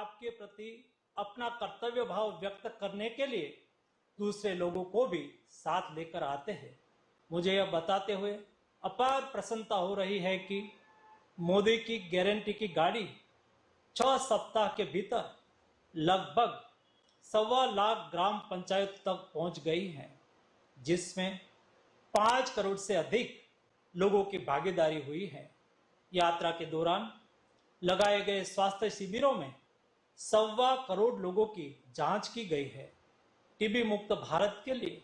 आपके प्रति अपना कर्तव्य भाव व्यक्त करने के लिए दूसरे लोगों को भी साथ लेकर आते हैं। मुझे यह बताते हुए अपार प्रसन्नता हो रही है कि मोदी की गारंटी की गाड़ी 6 सप्ताह के भीतर लगभग 1.25 लाख ग्राम पंचायत तक पहुंच गई है, जिसमें 5 करोड़ से अधिक लोगों की भागीदारी हुई है। यात्रा के दौरान लगाए गए स्वास्थ्य शिविरों में 1.25 करोड़ लोगों की जांच की गई है। टीबी मुक्त भारत के लिए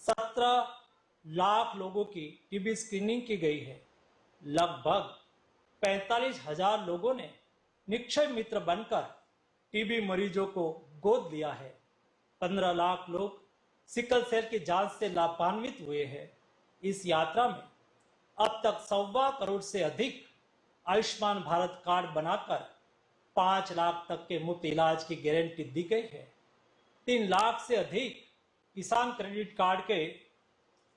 17 लाख लोगों की टीबी स्क्रीनिंग की गई है। लगभग 45,000 लोगों ने निक्षय मित्र बनकर टीबी मरीजों को गोद लिया है। 15 लाख लोग सिकल सेल की जांच से लाभान्वित हुए हैं। इस यात्रा में अब तक 1.25 करोड़ से अधिक आयुष्मान भारत कार्ड बनाकर 5 लाख तक के मुफ्त इलाज की गारंटी दी गई है। 3 लाख से अधिक किसान क्रेडिट कार्ड के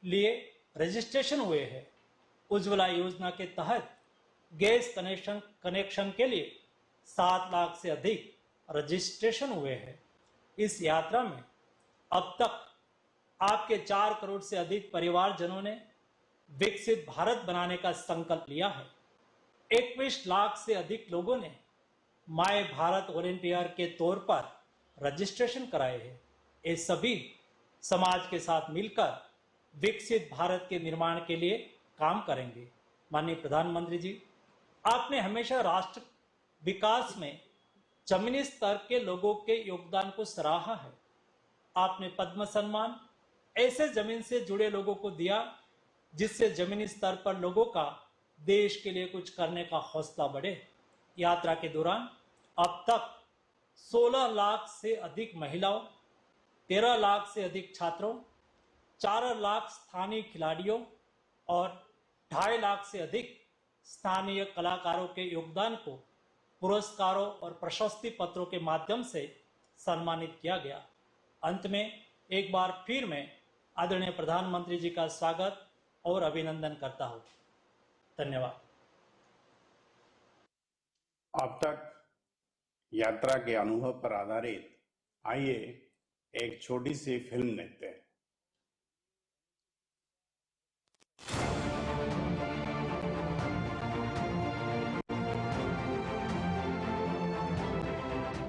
लिए रजिस्ट्रेशन हुए हैं। उज्ज्वला योजना के तहत गैस कनेक्शन के लिए 7 लाख से अधिक रजिस्ट्रेशन हुए हैं। इस यात्रा में अब तक आपके 4 करोड़ से अधिक परिवारजनों ने विकसित भारत बनाने का संकल्प लिया है। 21 लाख से अधिक लोगों ने माय भारत वॉलंटियर के तौर पर रजिस्ट्रेशन कराए हैं। ये सभी समाज के साथ मिलकर विकसित भारत के निर्माण के लिए काम करेंगे। माननीय प्रधानमंत्री जी, आपने हमेशा राष्ट्र विकास में जमीनी स्तर के लोगों के योगदान को सराहा है। आपने पद्म सम्मान ऐसे जमीन से जुड़े लोगों को दिया जिससे जमीनी स्तर पर लोगों का देश के लिए कुछ करने का हौसला बढ़े। यात्रा के दौरान अब तक 16 लाख से अधिक महिलाओं, 13 लाख से अधिक छात्रों, 4 लाख स्थानीय खिलाड़ियों और 2.5 लाख से अधिक स्थानीय कलाकारों के योगदान को पुरस्कारों और प्रशस्ति पत्रों के माध्यम से सम्मानित किया गया। अंत में एक बार फिर मैं आदरणीय प्रधानमंत्री जी का स्वागत और अभिनंदन करता हूं। धन्यवाद। अब तक यात्रा के अनुभव पर आधारित आइए एक छोटी सी फिल्म देखते हैं।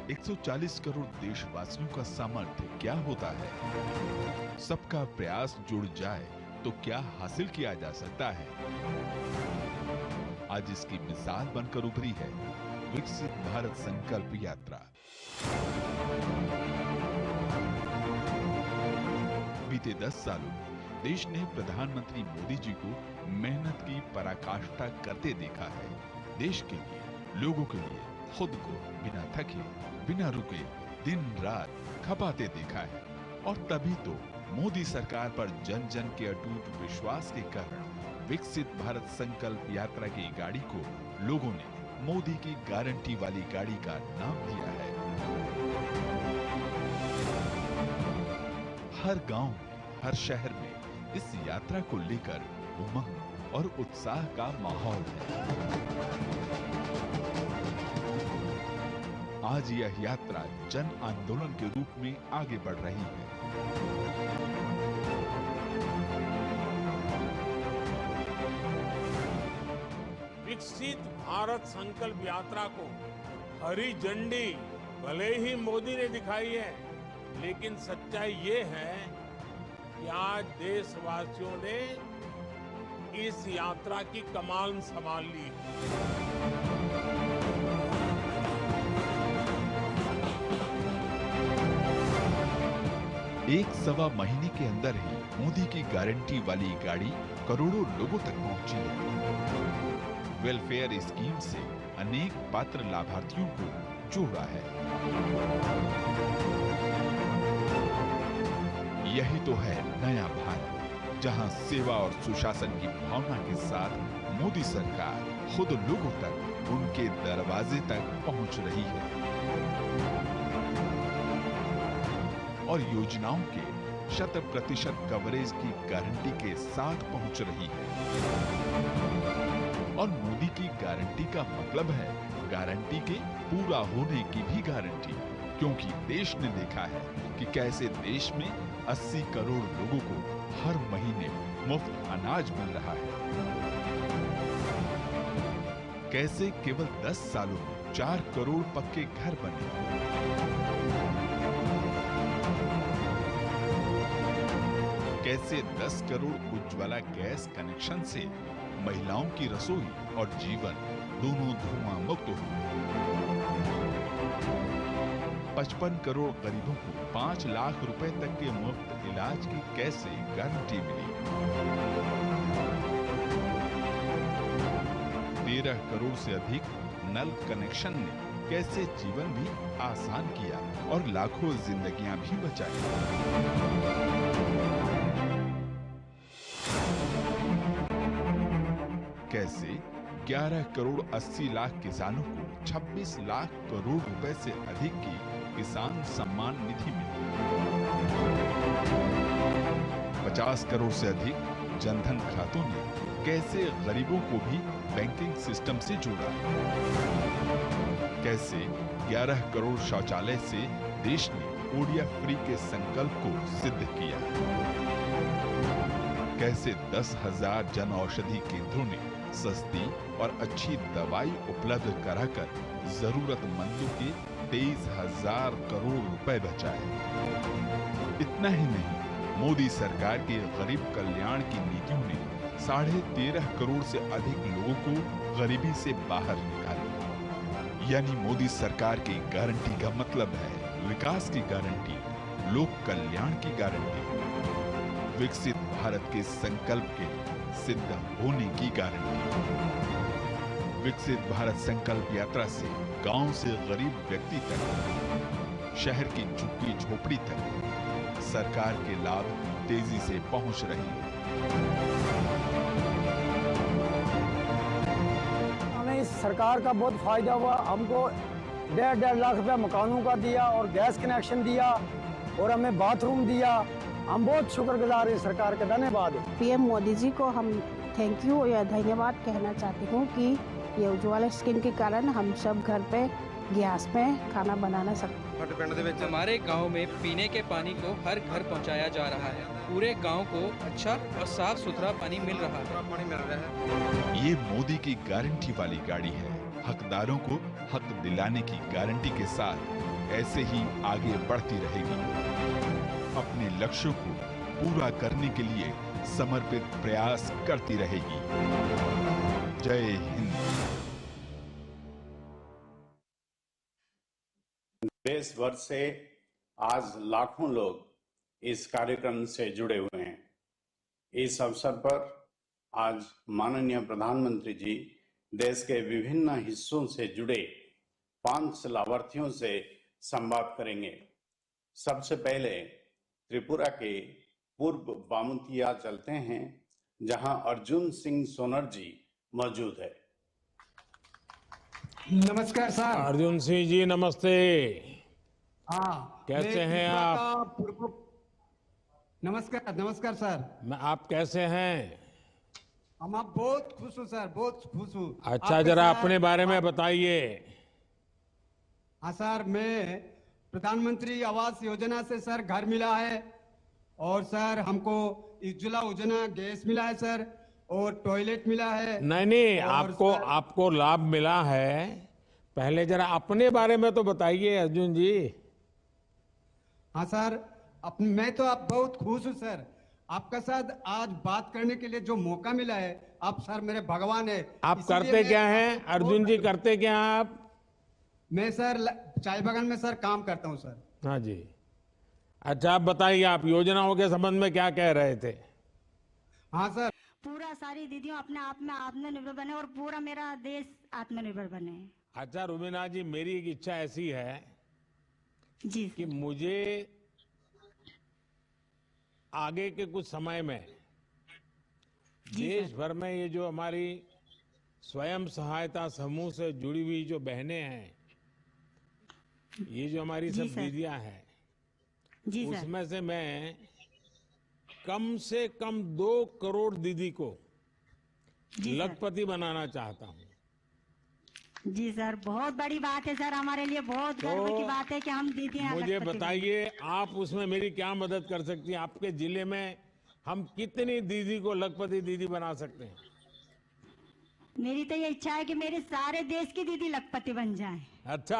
एक 140 करोड़ देशवासियों का सामर्थ्य क्या होता है? सबका प्रयास जुड़ जाए तो क्या हासिल किया जा सकता है? आज इसकी मिसाल बनकर उभरी है विकसित भारत संकल्प यात्रा। बीते 10 सालों देश ने प्रधानमंत्री मोदी जी को मेहनत की पराकाष्ठा करते देखा है। देश के लिए, लोगों के लिए खुद को बिना थके, बिना रुके, दिन रात खपाते देखा है। और तभी तो मोदी सरकार पर जन जन के अटूट विश्वास के कारण विकसित भारत संकल्प यात्रा की गाड़ी को लोगों ने मोदी की गारंटी वाली गाड़ी का नाम दिया है। हर गांव में, हर शहर में इस यात्रा को लेकर उमंग और उत्साह का माहौल है। आज यह यात्रा जन आंदोलन के रूप में आगे बढ़ रही है। विकसित भारत संकल्प यात्रा को हरी झंडी भले ही मोदी ने दिखाई है, लेकिन सच्चाई ये है कि आज देशवासियों ने इस यात्रा की कमान संभाल ली है। एक सवा महीने के अंदर ही मोदी की गारंटी वाली गाड़ी करोड़ों लोगों तक पहुंची है। वेलफेयर स्कीम से अनेक पात्र लाभार्थियों को जोड़ा है। यही तो है नया भारत, जहां सेवा और सुशासन की भावना के साथ मोदी सरकार खुद लोगों तक, उनके दरवाजे तक पहुंच रही है और योजनाओं के 100% कवरेज की गारंटी के साथ पहुंच रही है। और मोदी की गारंटी का मतलब है गारंटी के पूरा होने की भी गारंटी, क्योंकि देश ने देखा है कि कैसे देश में 80 करोड़ लोगों को हर महीने मुफ्त अनाज मिल रहा है। कैसे केवल 10 सालों में 4 करोड़ पक्के घर बने। कैसे 10 करोड़ उज्ज्वला गैस कनेक्शन से महिलाओं की रसोई और जीवन दोनों धुआं मुक्त हुए। 55 करोड़ गरीबों को 5 लाख रुपए तक के मुफ्त इलाज की कैसे गारंटी मिली। 13 करोड़ से अधिक नल कनेक्शन ने कैसे जीवन भी आसान किया और लाखों जिंदगियां भी बचाई। कैसे 11 करोड़ 80 लाख किसानों को 26 लाख करोड़ रुपए से अधिक की किसान सम्मान निधि मिली। 50 करोड़ से अधिक जनधन खातों ने कैसे गरीबों को भी बैंकिंग सिस्टम से जोड़ा। कैसे 11 करोड़ शौचालय से देश ने ओडिया फ्री के संकल्प को सिद्ध किया। कैसे 10,000 जन औषधि केंद्रों ने सस्ती और अच्छी दवाई उपलब्ध कराकर जरूरतमंदों के 23,000 करोड़ रुपए बचाए। इतना ही नहीं, मोदी सरकार की गरीब कल्याण की नीतियों ने 13.5 करोड़ से अधिक लोगों को गरीबी से बाहर निकाला। यानी मोदी सरकार की गारंटी का मतलब है विकास की गारंटी, लोक कल्याण की गारंटी, विकसित भारत के संकल्प के सिद्ध होने की गारंटी। विकसित भारत संकल्प यात्रा से गांव से गरीब व्यक्ति तक, शहर की झुग्गी झोपड़ी तक सरकार के लाभ तेजी से पहुंच रहे हैं। हमें इस सरकार का बहुत फायदा हुआ। हमको 1.5 लाख रुपया मकानों का दिया और गैस कनेक्शन दिया और हमें बाथरूम दिया। हम बहुत शुक्रगुजार हैं सरकार का, धन्यवाद। पीएम मोदी जी को हम थैंक यू या धन्यवाद कहना चाहती हूँ कि ये उज्ज्वला स्कीम के कारण हम सब घर पे गैस में खाना बनाना सकते। हमारे गांव में पीने के पानी को हर घर पहुंचाया जा रहा है। पूरे गांव को अच्छा और साफ सुथरा पानी मिल रहा है। ये मोदी की गारंटी वाली गाड़ी है। हकदारों को हक दिलाने की गारंटी के साथ ऐसे ही आगे बढ़ती रहेगी। अपने लक्ष्यों को पूरा करने के लिए समर्पित प्रयास करती रहेगी। जय हिंद। देश भर से आज लाखों लोग इस कार्यक्रम से जुड़े हुए हैं। इस अवसर पर आज माननीय प्रधानमंत्री जी देश के विभिन्न हिस्सों से जुड़े 5 लाभार्थियों से संवाद करेंगे। सबसे पहले त्रिपुरा के पूर्व बामुतिया चलते हैं, जहां अर्जुन सिंह सोनर जी मौजूद है। नमस्कार सर। अर्जुन सिंह जी नमस्ते। हाँ, कैसे मैं हैं त्रिपुरा आप? का नमस्कार नमस्कार सर। आप कैसे हैं? हम आप बहुत खुश हूँ सर, बहुत खुश हूँ। अच्छा, आप जरा सर, अपने बारे में बताइए। हाँ सर, मैं प्रधानमंत्री आवास योजना से सर घर मिला है और सर हमको उज्ज्वला योजना गैस मिला है सर और टॉयलेट मिला है। नहीं, और आपको लाभ मिला है। पहले जरा अपने बारे में तो बताइए अर्जुन जी। हाँ सर, मैं तो आप बहुत खुश हूँ सर। आपका साथ आज बात करने के लिए जो मौका मिला है, आप सर मेरे भगवान है। आप इसीलिए करते मैं क्या आपको हैं बहुत- अर्जुन जी? करते क्या हैं आप? मैं सर चाय बागान में सर काम करता हूँ सर। हाँ जी। अच्छा, आप बताइए, आप योजनाओं के संबंध में क्या कह रहे थे? हाँ सर, पूरा सारी दीदियों अपने आप में आत्मनिर्भर बने और पूरा मेरा देश आत्मनिर्भर बने। अच्छा रुबीना जी, मेरी एक इच्छा ऐसी है जी कि मुझे आगे के कुछ समय में देश भर में ये जो हमारी स्वयं सहायता समूह से जुड़ी हुई जो बहनें हैं, ये जो हमारी जी सब सर। दीदियां हैं, जी सर। उसमें से मैं कम से कम 2 करोड़ दीदी को जी सर। लखपति बनाना चाहता हूँ। जी सर, बहुत बड़ी बात है सर, हमारे लिए बहुत गर्व की बात है कि हम दीदियां मुझे लखपति बताइए, आप उसमें मेरी क्या मदद कर सकती हैं? आपके जिले में हम कितनी दीदी को लखपति दीदी बना सकते हैं? बन- मेरी तो ये इच्छा है कि मेरे सारे देश की दीदी लखपति बन जाएं। अच्छा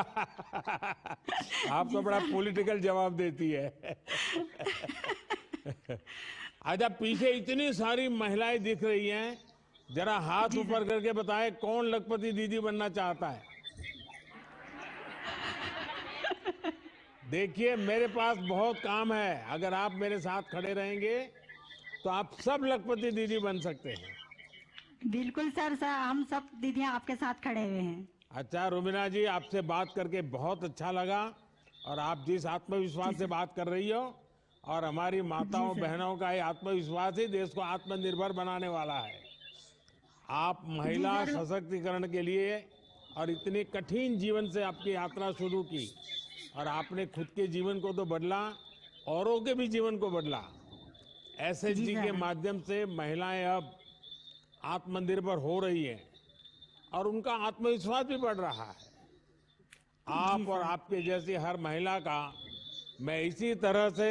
आप तो बड़ा पॉलिटिकल जवाब देती है। अच्छा, पीछे इतनी सारी महिलाएं दिख रही हैं, जरा हाथ ऊपर करके बताएं कौन लखपति दीदी बनना चाहता है? देखिए, मेरे पास बहुत काम है, अगर आप मेरे साथ खड़े रहेंगे तो आप सब लखपति दीदी बन सकते हैं। बिल्कुल सर, हम सब दीदियां आपके साथ खड़े हुए हैं। अच्छा रुबीना जी, आपसे बात करके बहुत अच्छा लगा, और आप जिस आत्मविश्वास से बात कर रही हो, और हमारी माताओं बहनों का ये आत्मविश्वास ही देश को आत्मनिर्भर बनाने वाला है। आप महिला सशक्तिकरण के लिए और इतने कठिन जीवन से आपकी यात्रा शुरू की, और आपने खुद के जीवन को तो बदला, औरों के भी जीवन को बदला। एसएचजी के माध्यम से महिलाएं अब आत्मनिर्भर हो रही हैं और उनका आत्मविश्वास भी बढ़ रहा है। आप और आपके जैसी हर महिला का मैं इसी तरह से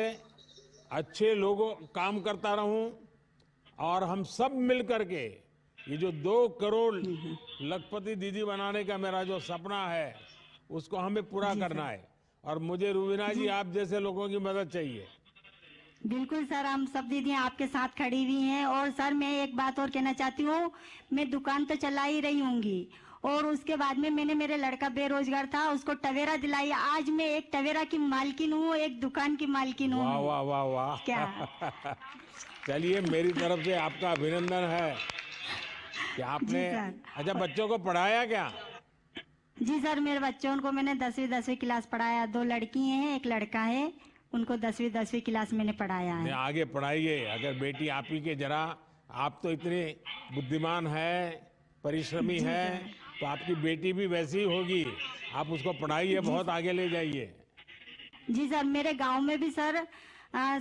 अच्छे लोगों काम करता रहूं, और हम सब मिल करके ये जो 2 करोड़ लखपति दीदी बनाने का मेरा जो सपना है, उसको हमें पूरा करना है। और मुझे रुबीना जी, आप जैसे लोगों की मदद चाहिए। बिल्कुल सर, हम सब दीदियां आपके साथ खड़ी हुई हैं। और सर, मैं एक बात और कहना चाहती हूँ, मैं दुकान तो चला ही रही होंगी, और उसके बाद में मैंने, मेरे लड़का बेरोजगार था, उसको टवेरा दिलाई। आज मैं एक टवेरा की मालकिन हूँ, एक दुकान की मालकिन हूँ। वाह वाह वाह वाह, क्या चलिए, मेरी तरफ से आपका अभिनंदन है कि आपने। अच्छा, बच्चों को पढ़ाया क्या? जी सर, मेरे बच्चों को मैंने 10वीं क्लास पढ़ाया। 2 लड़की हैं, 1 लड़का है, उनको 10वीं क्लास मैंने पढ़ाया है। आगे पढ़ाइए। अगर बेटी आप ही के, जरा आप तो इतने बुद्धिमान है, परिश्रमी है, तो आपकी बेटी भी वैसी ही होगी। आप उसको पढ़ाइए, बहुत आगे ले जाइए। जी सर, मेरे गांव में भी सर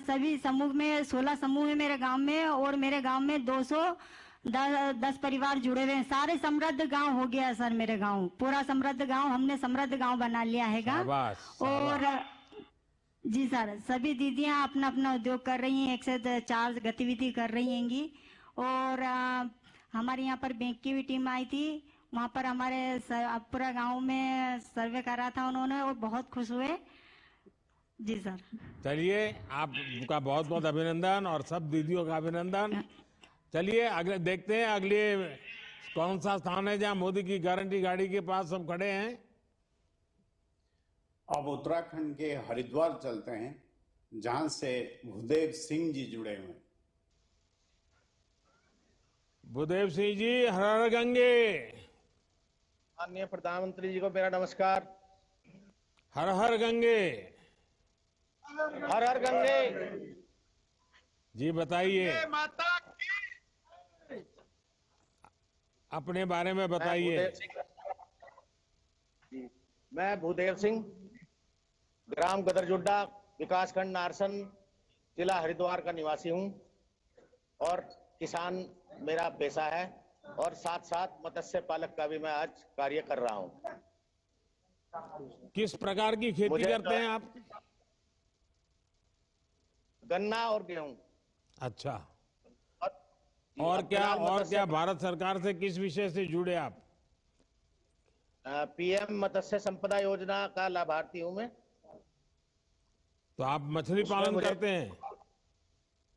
सभी समूह में 16 समूह है मेरे गांव में, और मेरे गांव में 210 परिवार जुड़े हुए हैं। सारे समृद्ध गांव हो गया सर, मेरे गांव पूरा समृद्ध गांव, हमने समृद्ध गांव बना लिया है। और जी सर, सभी दीदियां अपना अपना उद्योग कर रही हैं, 1 से 4 गतिविधि कर रही हैंगी। और हमारे यहाँ पर बैंक की भी टीम आई थी, वहाँ पर हमारे पूरा गांव में सर्वे करा था उन्होंने, और बहुत खुश हुए। जी सर, चलिए, आपका बहुत बहुत अभिनंदन, और सब दीदियों का अभिनंदन। चलिए, अगले देखते हैं, अगले कौन सा स्थान है जहाँ मोदी की गारंटी गाड़ी के पास सब खड़े हैं। अब उत्तराखंड के हरिद्वार चलते हैं, जहां से भूदेव सिंह जी जुड़े हुए हैं। भूदेव सिंह जी, हर हर गंगे। माननीय प्रधानमंत्री जी को मेरा नमस्कार। हर हर गंगे। हर हर गंगे। जी बताइए, अपने बारे में बताइए। मैं भूदेव सिंह, ग्राम गदरजुड्डा, विकासखंड नारसन, जिला हरिद्वार का निवासी हूं, और किसान मेरा पेशा है, और साथ साथ मत्स्य पालक का भी मैं आज कार्य कर रहा हूं। किस प्रकार की खेती करते हैं आप? गन्ना और गेहूं। अच्छा, और क्या भारत सरकार से किस विषय से जुड़े आप? पीएम मत्स्य संपदा योजना का लाभार्थी हूं मैं। तो आप मछली पालन करते हैं?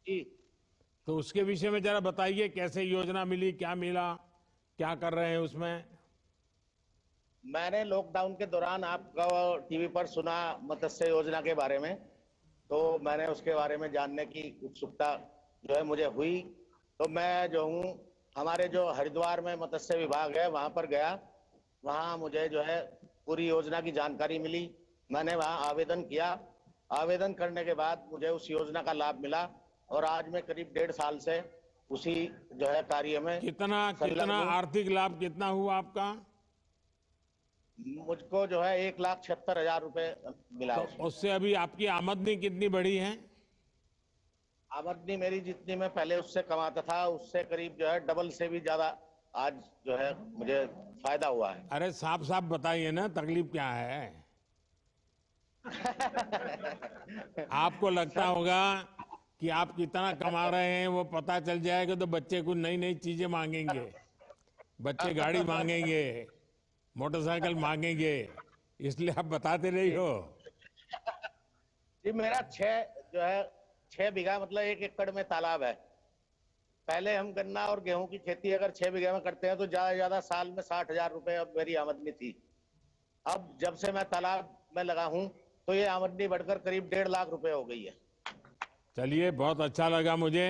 जी। तो उसके विषय में जरा बताइए, कैसे योजना मिली, क्या मिला, क्या कर रहे हैं उसमें? मैंने लॉकडाउन के दौरान आपका टीवी पर सुना मत्स्य योजना के बारे में, तो मैंने उसके बारे में जानने की उत्सुकता जो है मुझे हुई। तो मैं जो हूँ, हमारे जो हरिद्वार में मत्स्य विभाग है, वहां पर गया। वहां मुझे जो है पूरी योजना की जानकारी मिली। मैंने वहां आवेदन किया। आवेदन करने के बाद मुझे उस योजना का लाभ मिला, और आज मैं करीब 1.5 साल से उसी जो है कार्य में। कितना आर्थिक लाभ कितना हुआ आपका? मुझको जो है 1,76,000 रुपए मिला। तो उससे अभी आपकी आमदनी कितनी बढ़ी है? आमदनी मेरी जितनी मैं पहले उससे कमाता था, उससे करीब जो है डबल से भी ज्यादा आज जो है मुझे फायदा हुआ है। अरे साफ साफ बताइए ना, तकलीफ क्या है? आपको लगता होगा कि आप कितना कमा रहे हैं वो पता चल जाएगा तो बच्चे को नई नई चीजें मांगेंगे, बच्चे गाड़ी मांगेंगे, मोटरसाइकिल मांगेंगे, इसलिए आप बताते नहीं हो। जी मेरा 6 बीघा मतलब 1 एकड़ में तालाब है। पहले हम गन्ना और गेहूं की खेती अगर 6 बीघे में करते हैं तो ज्यादा से ज्यादा साल में 60,000 रुपए अब मेरी आमदनी थी। अब जब से मैं तालाब में लगा हूं तो ये आमदनी बढ़कर करीब 1.5 लाख रुपए हो गई है। चलिए, बहुत अच्छा लगा मुझे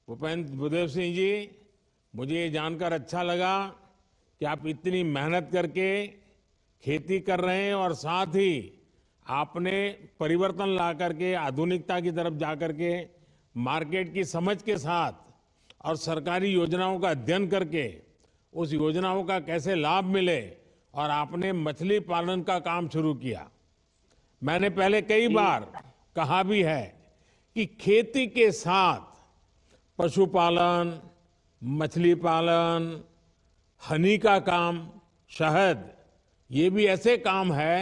भूपेंद्र भूदेव सिंह जी, मुझे ये जानकर अच्छा लगा कि आप इतनी मेहनत करके खेती कर रहे हैं और साथ ही आपने परिवर्तन ला करके आधुनिकता की तरफ जा करके मार्केट की समझ के साथ और सरकारी योजनाओं का अध्ययन करके उस योजनाओं का कैसे लाभ मिले और आपने मछली पालन का काम शुरू किया। मैंने पहले कई बार कहा भी है कि खेती के साथ पशुपालन, मछली पालन, हनी का काम, शहद, ये भी ऐसे काम है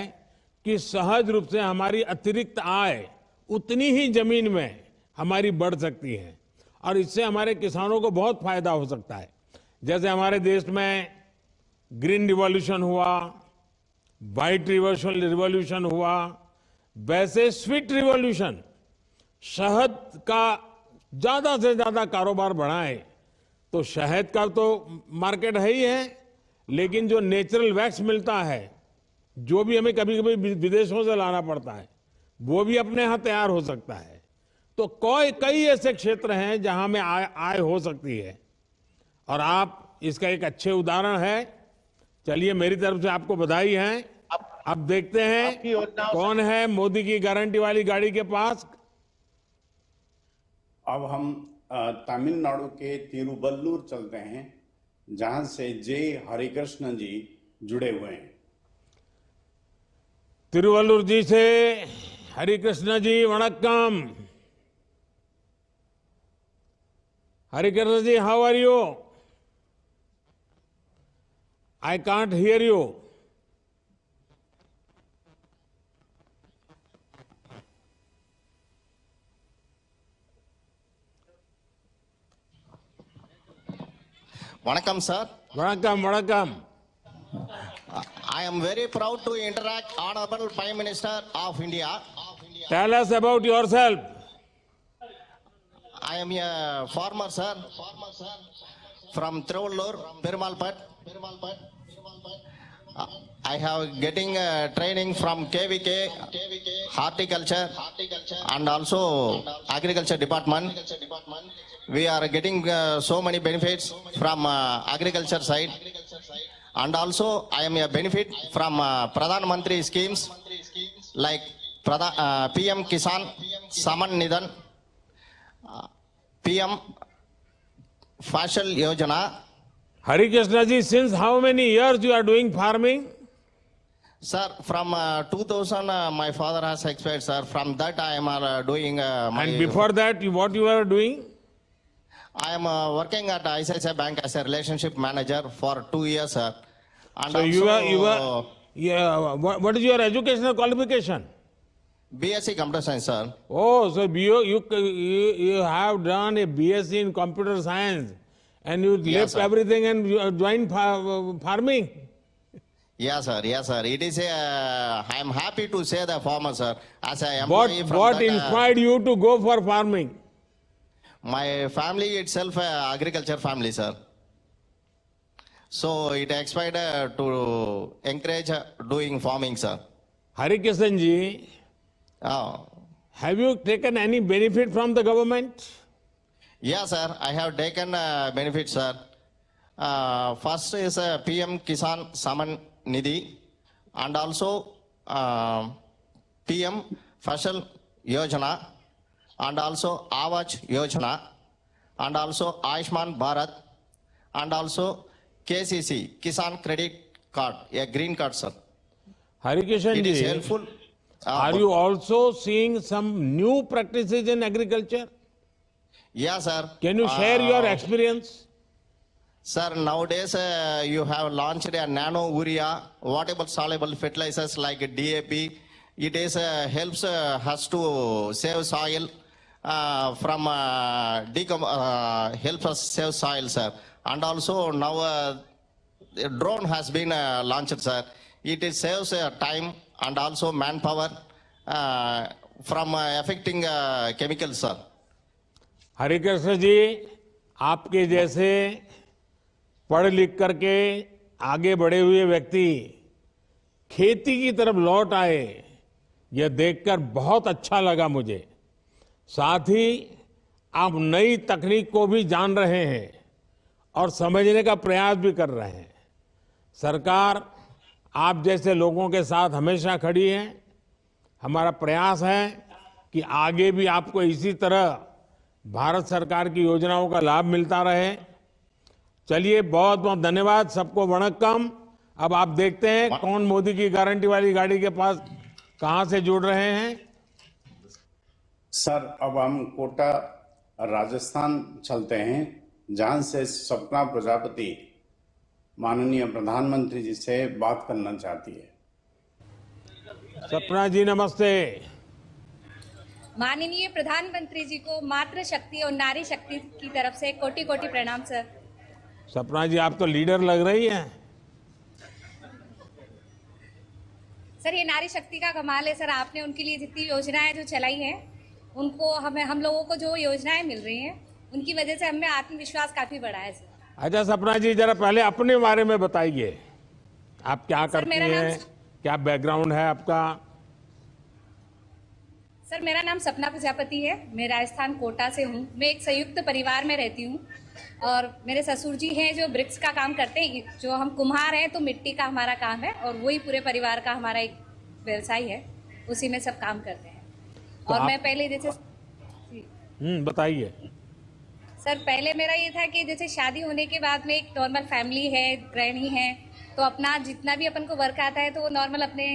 कि सहज रूप से हमारी अतिरिक्त आय उतनी ही जमीन में हमारी बढ़ सकती है और इससे हमारे किसानों को बहुत फायदा हो सकता है। जैसे हमारे देश में ग्रीन रिवॉल्यूशन हुआ, व्हाइट रिवॉल्यूशन हुआ, वैसे स्वीट रिवॉल्यूशन, शहद का ज्यादा से ज्यादा कारोबार बढ़ाएं तो शहद का तो मार्केट है ही है, लेकिन जो नेचुरल वैक्स मिलता है, जो भी हमें कभी कभी विदेशों से लाना पड़ता है, वो भी अपने यहाँ तैयार हो सकता है। तो कई ऐसे क्षेत्र हैं जहां में आय हो सकती है और आप इसका एक अच्छे उदाहरण है। चलिए, मेरी तरफ से आपको बधाई है। अब देखते हैं कौन है मोदी की गारंटी वाली गाड़ी के पास। अब हम तमिलनाडु के तिरुवल्लुर चलते हैं, जहां से जे हरिकृष्ण जी जुड़े हुए हैं। तिरुवल्लुर जी से हरिकृष्ण जी, वणक्कम। Harikrishna ji, how are you? I can't hear you. Vanakkam, sir. Vanakkam, vanakkam. I am very proud to interact Honorable Prime Minister of India. Tell us about yourself. I am a farmer, sir, from Tiruvallur, Perumalpat. I have getting training from KVK, horticulture, and also agriculture department. We are getting so many benefits from agriculture side, and also I am a benefit from Pradhan Mantri schemes like PM Kisan Saman Nidhan, PM Fashal Yojana. Harikrishna ji, since how many years you are doing farming? Sir, from 2000 my father has expired, sir. From that I am doing my... And before that, what you are doing? I am working at ICICI Bank as a relationship manager for 2 years, sir. And So also, what is your educational qualification? BSc Computer Science, sir. Oh, so you have done a BSc in computer science and you Yes, left sir. everything and you joined farming. Yes, sir. Yes, sir. It is I am happy to say the farmer, sir. As a What employee from that, inspired you to go for farming? my family itself agriculture family, sir. So it expired to encourage doing farming, sir. Harikrishnan ji, have you taken any benefit from the government? Yes, sir. I have taken benefits, sir. First is PM Kisan Saman Nidhi and also PM Fashal Yojana and also Avaj Yojana and also Ayushman Bharat and also KCC Kisan Credit Card, a green card, sir. Harikrishnan It is ji, helpful. are you also seeing some new practices in agriculture? Yes, sir. Can you share your experience? Sir, nowadays you have launched a nano urea, water soluble fertilizers like DAP. It is helps us to save soil from helps us save soil, sir. And also now a drone has been launched, sir. It is saves time and also manpower from affecting chemicals, sir. Harikrishna ji, आपके जैसे पढ़ लिख करके आगे बढ़े हुए व्यक्ति खेती की तरफ लौट आए, यह देखकर बहुत अच्छा लगा मुझे। साथ ही आप नई तकनीक को भी जान रहे हैं और समझने का प्रयास भी कर रहे हैं। सरकार आप जैसे लोगों के साथ हमेशा खड़ी है। हमारा प्रयास है कि आगे भी आपको इसी तरह भारत सरकार की योजनाओं का लाभ मिलता रहे। चलिए, बहुत बहुत धन्यवाद, सबको वणक्कम। अब आप देखते हैं कौन मोदी की गारंटी वाली गाड़ी के पास कहां से जुड़ रहे हैं। सर, अब हम कोटा राजस्थान चलते हैं, जहां से सपना प्रजापति माननीय प्रधानमंत्री जी से बात करना चाहती है। सपना जी, नमस्ते। माननीय प्रधानमंत्री जी को मातृ शक्ति और नारी शक्ति की तरफ से कोटि कोटि प्रणाम सर। सपना जी, आप तो लीडर लग रही हैं। सर, ये नारी शक्ति का कमाल है सर। आपने उनके लिए जितनी योजनाएं जो चलाई हैं, उनको हम लोगों को जो योजनाएं मिल रही हैं, उनकी वजह से हमें आत्मविश्वास काफी बढ़ा है सर। अच्छा सपना जी, जरा पहले अपने बारे में बताइए, आप क्या करती हैं, क्या बैकग्राउंड है आपका? सर, मेरा नाम सपना प्रजापति है। मैं राजस्थान कोटा से हूँ। मैं एक संयुक्त परिवार में रहती हूँ और मेरे ससुर जी हैं जो ब्रिक्स का काम करते हैं। जो हम कुम्हार हैं तो मिट्टी का हमारा काम है और वही पूरे परिवार का हमारा एक व्यवसाय है, उसी में सब काम करते हैं। तो और मैं पहले जैसे बताइए सर, पहले मेरा ये था कि जैसे शादी होने के बाद में एक नॉर्मल फैमिली है, गृहिणी है, तो अपना जितना भी अपन को वर्क आता है तो वो नॉर्मल अपने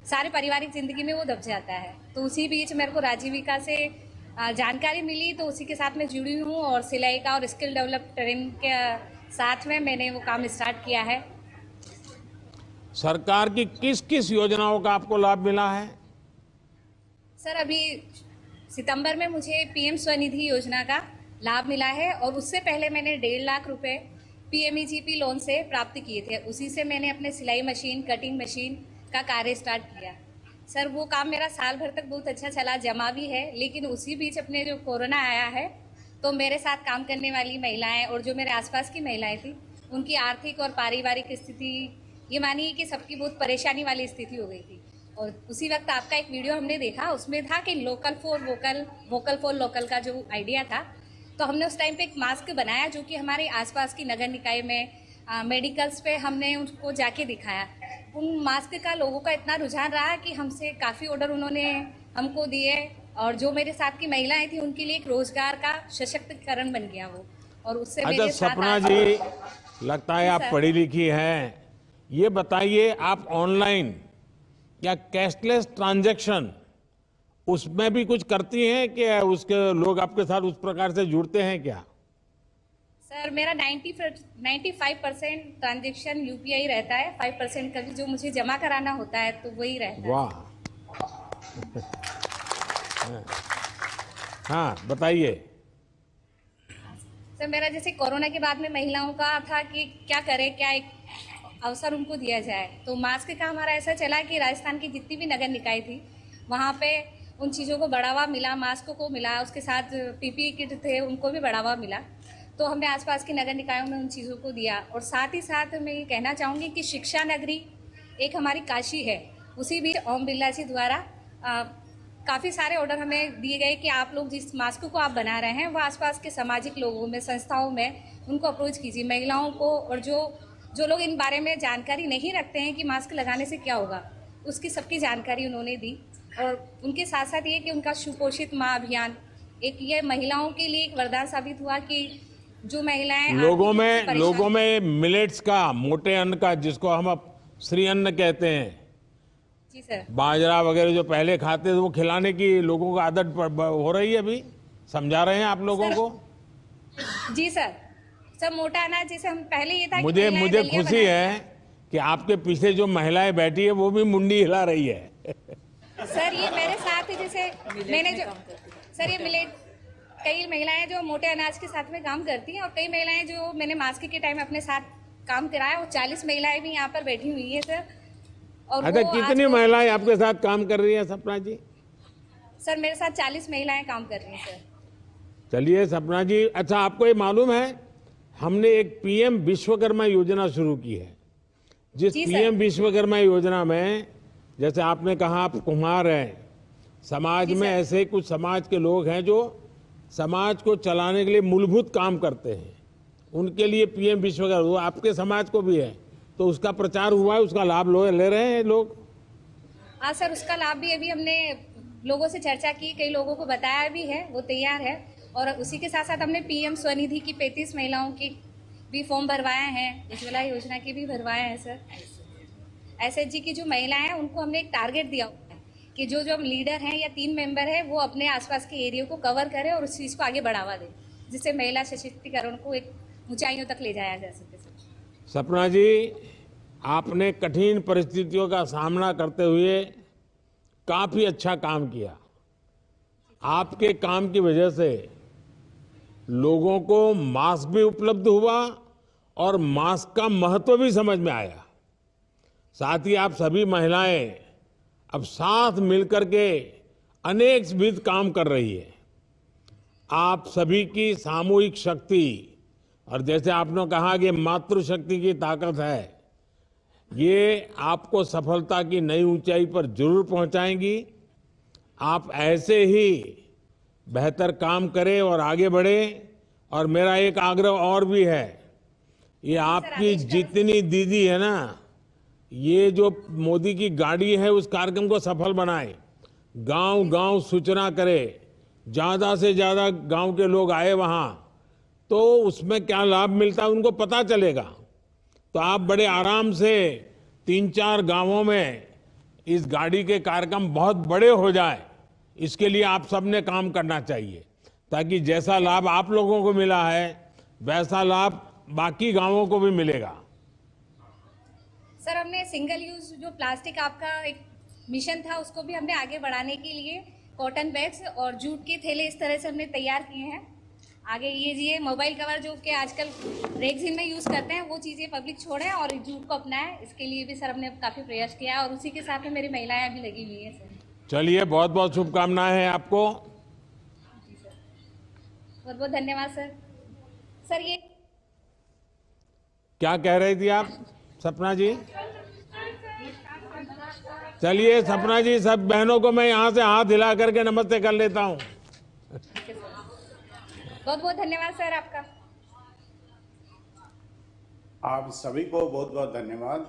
सारे पारिवारिक जिंदगी में वो दब जाता है। तो उसी बीच मेरे को राजीविका से जानकारी मिली, तो उसी के साथ मैं जुड़ी हूँ और सिलाई का और स्किल डेवलप ट्रेनिंग के साथ में मैंने वो काम स्टार्ट किया है। सरकार की किस किस योजनाओं का आपको लाभ मिला है? सर, अभी सितंबर में मुझे पीएम स्वनिधि योजना का लाभ मिला है और उससे पहले मैंने 1.5 लाख रुपए पीएमईजीपी लोन से प्राप्त किए थे। उसी से मैंने अपने सिलाई मशीन, कटिंग मशीन का कार्य स्टार्ट किया। सर, वो काम मेरा साल भर तक बहुत अच्छा चला, जमा भी है। लेकिन उसी बीच अपने जो कोरोना आया है, तो मेरे साथ काम करने वाली महिलाएं और जो मेरे आसपास की महिलाएं थी, उनकी आर्थिक और पारिवारिक स्थिति ये मानिए कि सबकी बहुत परेशानी वाली स्थिति हो गई थी। और उसी वक्त आपका एक वीडियो हमने देखा, उसमें था कि local for vocal, vocal for local का जो आइडिया था, तो हमने उस टाइम पे एक मास्क बनाया जो कि हमारे आसपास की नगर निकाय में मेडिकल्स पे हमने उनको जाके दिखाया। उन मास्क का लोगों का इतना रुझान रहा कि हमसे काफ़ी ऑर्डर उन्होंने हमको दिए और जो मेरे साथ की महिलाएं थी उनके लिए एक रोजगार का सशक्तिकरण बन गया वो। और उससे मेरे साथ सपना जी, लगता है आप पढ़ी लिखी हैं। ये बताइए, आप ऑनलाइन या कैशलेस ट्रांजैक्शन उसमें भी कुछ करती हैं कि उसके लोग आपके साथ उस प्रकार से जुड़ते हैं क्या? सर, मेरा 95% ट्रांजैक्शन यूपीआई रहता है, 5% कभी जो मुझे जमा कराना होता है तो वही रहता है। वाह। हाँ, बताइए। सर, मेरा जैसे कोरोना के बाद में महिलाओं का था कि क्या करें, क्या एक अवसर उनको दिया जाए, तो मास्क का हमारा ऐसा चला कि राजस्थान की जितनी भी नगर निकाय थी वहाँ पे उन चीज़ों को बढ़ावा मिला, मास्क को मिला, उसके साथ पीपीई किट थे उनको भी बढ़ावा मिला। तो हमने आसपास के नगर निकायों में उन चीज़ों को दिया। और साथ ही साथ मैं ये कहना चाहूँगी कि शिक्षा नगरी एक हमारी काशी है, उसी बीच ओम बिरला जी द्वारा काफ़ी सारे ऑर्डर हमें दिए गए कि आप लोग जिस मास्क को आप बना रहे हैं वो आसपास के सामाजिक लोगों में, संस्थाओं में उनको अप्रोच कीजिए, महिलाओं को। और जो लोग इन बारे में जानकारी नहीं रखते हैं कि मास्क लगाने से क्या होगा, उसकी सबकी जानकारी उन्होंने दी। और उनके साथ साथ ये कि उनका सुपोषित माँ अभियान एक ये महिलाओं के लिए एक वरदान साबित हुआ कि जो महिलाएं लोगों में मिलेट्स का, मोटे अन्न का, जिसको हम अब श्री अन्न कहते हैं, जी सर, बाजरा वगैरह जो पहले खाते थे वो खिलाने की लोगों को आदत हो रही है। अभी समझा रहे हैं आप लोगों को? जी सर। सर मोटा अनाज जैसे हम पहले ये था कि मुझे महिलाएं मुझे दलिया खुशी है कि आपके पीछे जो महिलाएं बैठी है वो भी मुंडी हिला रही है। सर ये मेरे साथ ही जैसे मैंने जो सर ये मिलेट कई महिलाएं जो मोटे अनाज के साथ में काम करती हैं और कई महिलाएं जो मैंने मास्क के टाइम अपने साथ काम कराया, वो 40 महिलाएं भी यहाँ पर बैठी हुई है सर। और अच्छा, वो कितनी आज महिलाएं आपके साथ काम कर रही हैं सपना जी? सर मेरे साथ 40 महिलाएं काम कर रही हैं सर। चलिए सपना जी, अच्छा आपको ये मालूम है हमने एक पीएम विश्वकर्मा योजना शुरू की है, जिस जी सर। पीएम विश्वकर्मा योजना में जैसे आपने कहा आप कुम्हार हैं, समाज जी में सर। ऐसे कुछ समाज के लोग हैं जो समाज को चलाने के लिए मूलभूत काम करते हैं, उनके लिए पीएम विश्वकर्मा, वो आपके समाज को भी है, तो उसका प्रचार हुआ है, उसका लाभ ले रहे हैं लोग। हाँ सर, उसका लाभ भी अभी हमने लोगों से चर्चा की, कई लोगों को बताया भी है, वो तैयार है। और उसी के साथ साथ हमने पीएम स्वनिधि की 35 महिलाओं की भी फॉर्म भरवाए हैं, उज्ज्वला योजना की भी भरवाए हैं सर। एसएचजी की जो महिलाएं हैं उनको हमने एक टारगेट दिया हुआ है कि जो जो लीडर हैं या 3 मेंबर हैं वो अपने आसपास के एरिया को कवर करें और उस चीज़ को आगे बढ़ावा दें, जिससे महिला सशक्तिकरण को एक ऊंचाइयों तक ले जाया जा सके सर। सपना जी, आपने कठिन परिस्थितियों का सामना करते हुए काफी अच्छा काम किया। आपके काम की वजह से लोगों को मास्क भी उपलब्ध हुआ और मास्क का महत्व भी समझ में आया। साथ ही आप सभी महिलाएं अब साथ मिलकर के अनेक विविध काम कर रही है। आप सभी की सामूहिक शक्ति, और जैसे आपने कहा कि मातृशक्ति की ताकत है, ये आपको सफलता की नई ऊंचाई पर जरूर पहुंचाएंगी। आप ऐसे ही बेहतर काम करें और आगे बढ़े। और मेरा एक आग्रह और भी है, ये आपकी जितनी दीदी है ना, ये जो मोदी की गाड़ी है उस कार्यक्रम को सफल बनाए, गांव-गांव सूचना करे, ज्यादा से ज्यादा गांव के लोग आए वहां, तो उसमें क्या लाभ मिलता है उनको पता चलेगा। तो आप बड़े आराम से 3-4 गांवों में इस गाड़ी के कार्यक्रम बहुत बड़े हो जाए, इसके लिए आप सबने काम करना चाहिए, ताकि जैसा लाभ आप लोगों को मिला है वैसा लाभ बाकी गांवों को भी मिलेगा। सर हमने सिंगल यूज जो प्लास्टिक आपका एक मिशन था उसको भी हमने आगे बढ़ाने के लिए कॉटन बैग्स और जूट के थैले इस तरह से हमने तैयार किए हैं। आगे ये मोबाइल कवर जो कि आजकल रेगजीन में यूज करते हैं वो चीजें पब्लिक छोड़ें और जूट को अपनाएं, इसके लिए भी सर हमने काफी प्रयास किया है और उसी के साथ में मेरी महिलाएं भी लगी हुई है सर। चलिए, बहुत बहुत शुभकामनाएं हैं आपको। बहुत बहुत धन्यवाद सर। सर ये क्या कह रही थी आप सपना जी? चलिए सपना जी, सब बहनों को मैं यहाँ से हाथ हिला करके नमस्ते कर लेता हूँ। बहुत बहुत धन्यवाद सर आपका। आप सभी को बहुत बहुत धन्यवाद।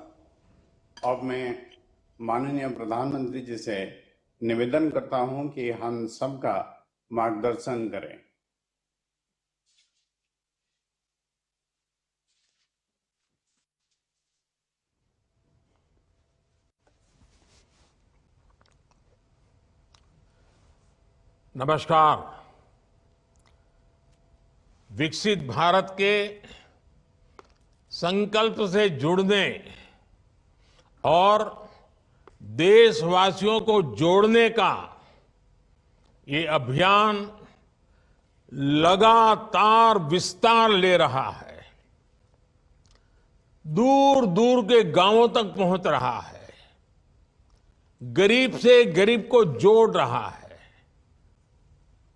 अब मैं माननीय प्रधानमंत्री जी से निवेदन करता हूं कि हम सबका मार्गदर्शन करें। नमस्कार। विकसित भारत के संकल्प से जुड़ने और देशवासियों को जोड़ने का ये अभियान लगातार विस्तार ले रहा है, दूर दूर के गांवों तक पहुंच रहा है, गरीब से गरीब को जोड़ रहा है।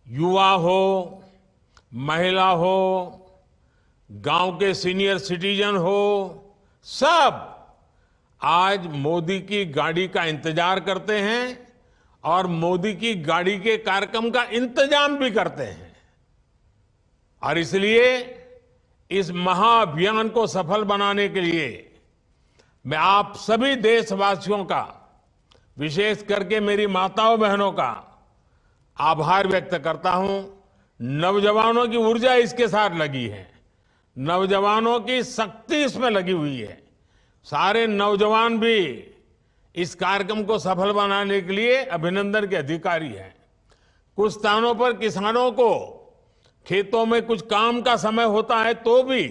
युवा हो, महिला हो, गांव के सीनियर सिटीजन हो, सब आज मोदी की गाड़ी का इंतजार करते हैं और मोदी की गाड़ी के कार्यक्रम का इंतजाम भी करते हैं। और इसलिए इस महाअभियान को सफल बनाने के लिए मैं आप सभी देशवासियों का, विशेष करके मेरी माताओं बहनों का आभार व्यक्त करता हूं। नौजवानों की ऊर्जा इसके साथ लगी है, नौजवानों की शक्ति इसमें लगी हुई है। सारे नौजवान भी इस कार्यक्रम को सफल बनाने के लिए अभिनंदन के अधिकारी हैं। कुछ स्थानों पर किसानों को खेतों में कुछ काम का समय होता है तो भी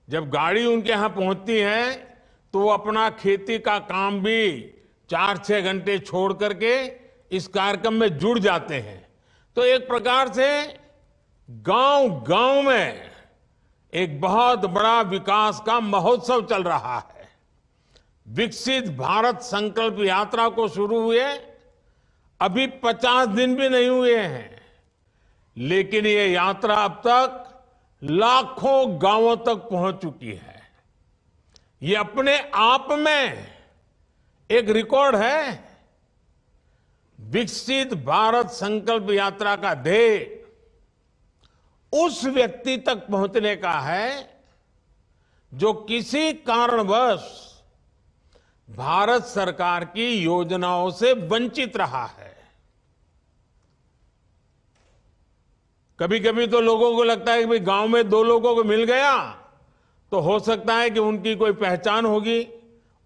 जब गाड़ी उनके यहाँ पहुंचती है तो वो अपना खेती का काम भी 4-6 घंटे छोड़ करके इस कार्यक्रम में जुड़ जाते हैं। तो एक प्रकार से गांव गांव में एक बहुत बड़ा विकास का महोत्सव चल रहा है। विकसित भारत संकल्प यात्रा को शुरू हुए अभी 50 दिन भी नहीं हुए हैं, लेकिन ये यात्रा अब तक लाखों गांवों तक पहुंच चुकी है। ये अपने आप में एक रिकॉर्ड है। विकसित भारत संकल्प यात्रा का ध्येय उस व्यक्ति तक पहुंचने का है जो किसी कारणवश भारत सरकार की योजनाओं से वंचित रहा है। कभी कभी तो लोगों को लगता है कि भाई गांव में 2 लोगों को मिल गया तो हो सकता है कि उनकी कोई पहचान होगी,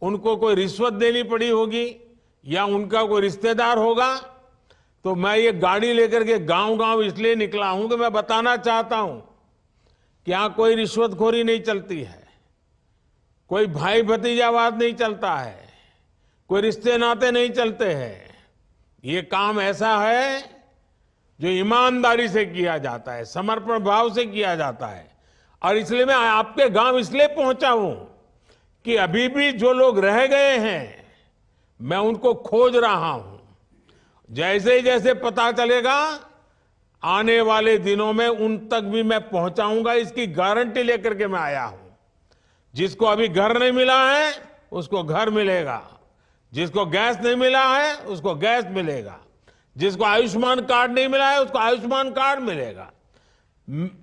उनको कोई रिश्वत देनी पड़ी होगी या उनका कोई रिश्तेदार होगा। तो मैं ये गाड़ी लेकर के गांव गांव इसलिए निकला हूं कि मैं बताना चाहता हूं कि यहां कोई रिश्वतखोरी नहीं चलती है, कोई भाई भतीजावाद नहीं चलता है, कोई रिश्ते नाते नहीं चलते हैं। ये काम ऐसा है जो ईमानदारी से किया जाता है, समर्पण भाव से किया जाता है। और इसलिए मैं आपके गांव इसलिए पहुंचा हूं कि अभी भी जो लोग रह गए हैं मैं उनको खोज रहा हूं। जैसे ही जैसे पता चलेगा आने वाले दिनों में उन तक भी मैं पहुंचाऊंगा, इसकी गारंटी लेकर के मैं आया हूं। जिसको अभी घर नहीं मिला है उसको घर मिलेगा, जिसको गैस नहीं मिला है उसको गैस मिलेगा, जिसको आयुष्मान कार्ड नहीं मिला है उसको आयुष्मान कार्ड मिलेगा।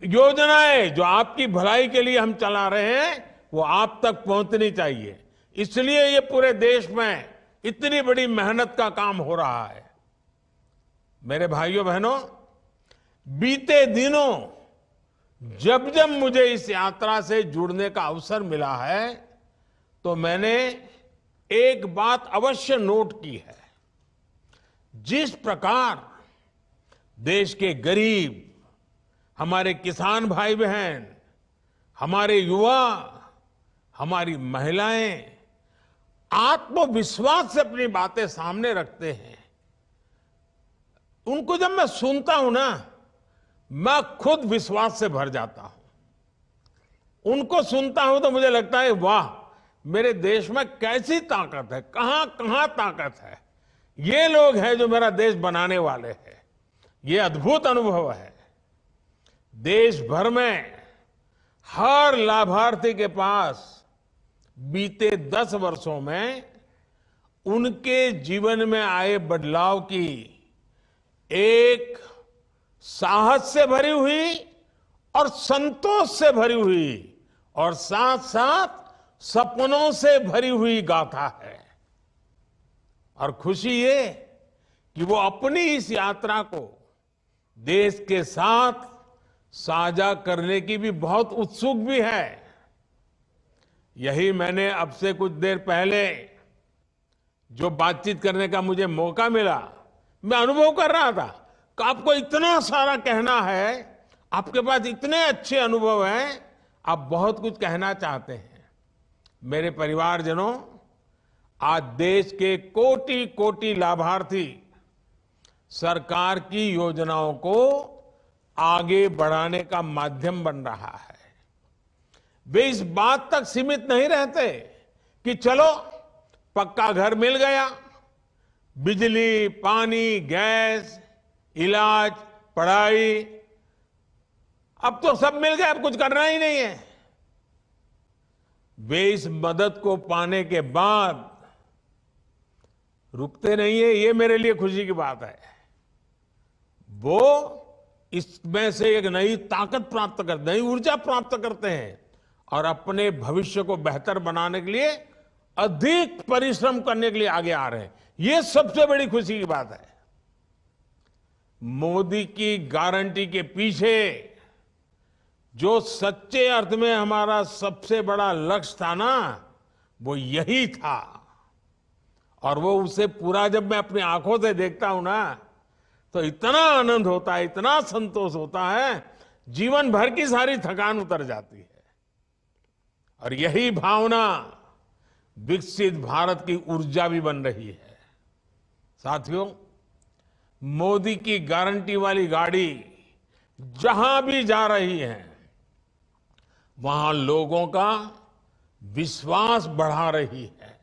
योजनाएं जो आपकी भलाई के लिए हम चला रहे हैं वो आप तक पहुंचनी चाहिए। इसलिए ये पूरे देश में इतनी बड़ी मेहनत का काम हो रहा है। मेरे भाइयों बहनों, बीते दिनों जब जब मुझे इस यात्रा से जुड़ने का अवसर मिला है तो मैंने एक बात अवश्य नोट की है। जिस प्रकार देश के गरीब, हमारे किसान भाई बहन, हमारे युवा, हमारी महिलाएं आत्मविश्वास से अपनी बातें सामने रखते हैं, उनको जब मैं सुनता हूं ना मैं खुद विश्वास से भर जाता हूं। उनको सुनता हूं तो मुझे लगता है वाह, मेरे देश में कैसी ताकत है, कहां कहां ताकत है। ये लोग हैं जो मेरा देश बनाने वाले हैं। ये अद्भुत अनुभव है। देश भर में हर लाभार्थी के पास बीते 10 वर्षों में उनके जीवन में आए बदलाव की एक साहस से भरी हुई और संतोष से भरी हुई और साथ साथ सपनों से भरी हुई गाथा है। और खुशी ये कि वो अपनी इस यात्रा को देश के साथ साझा करने की भी बहुत उत्सुक भी है। यही मैंने अब से कुछ देर पहले जो बातचीत करने का मुझे मौका मिला, मैं अनुभव कर रहा था कि आपको इतना सारा कहना है, आपके पास इतने अच्छे अनुभव हैं, आप बहुत कुछ कहना चाहते हैं। मेरे परिवारजनों, आज देश के कोटि कोटि लाभार्थी सरकार की योजनाओं को आगे बढ़ाने का माध्यम बन रहा है। वे इस बात तक सीमित नहीं रहते कि चलो पक्का घर मिल गया, बिजली, पानी, गैस, इलाज, पढ़ाई, अब तो सब मिल गया, अब कुछ करना ही नहीं है। वे इस मदद को पाने के बाद रुकते नहीं है। ये मेरे लिए खुशी की बात है। वो इसमें से एक नई ताकत प्राप्त करते, नई ऊर्जा प्राप्त करते हैं और अपने भविष्य को बेहतर बनाने के लिए अधिक परिश्रम करने के लिए आगे आ रहे हैं। ये सबसे बड़ी खुशी की बात है। मोदी की गारंटी के पीछे जो सच्चे अर्थ में हमारा सबसे बड़ा लक्ष्य था ना, वो यही था। और वो उसे पूरा जब मैं अपनी आंखों से देखता हूं ना तो इतना आनंद होता है, इतना संतोष होता है, जीवन भर की सारी थकान उतर जाती है। और यही भावना विकसित भारत की ऊर्जा भी बन रही है। साथियों, मोदी की गारंटी वाली गाड़ी जहां भी जा रही है, वहां लोगों का विश्वास बढ़ा रही है।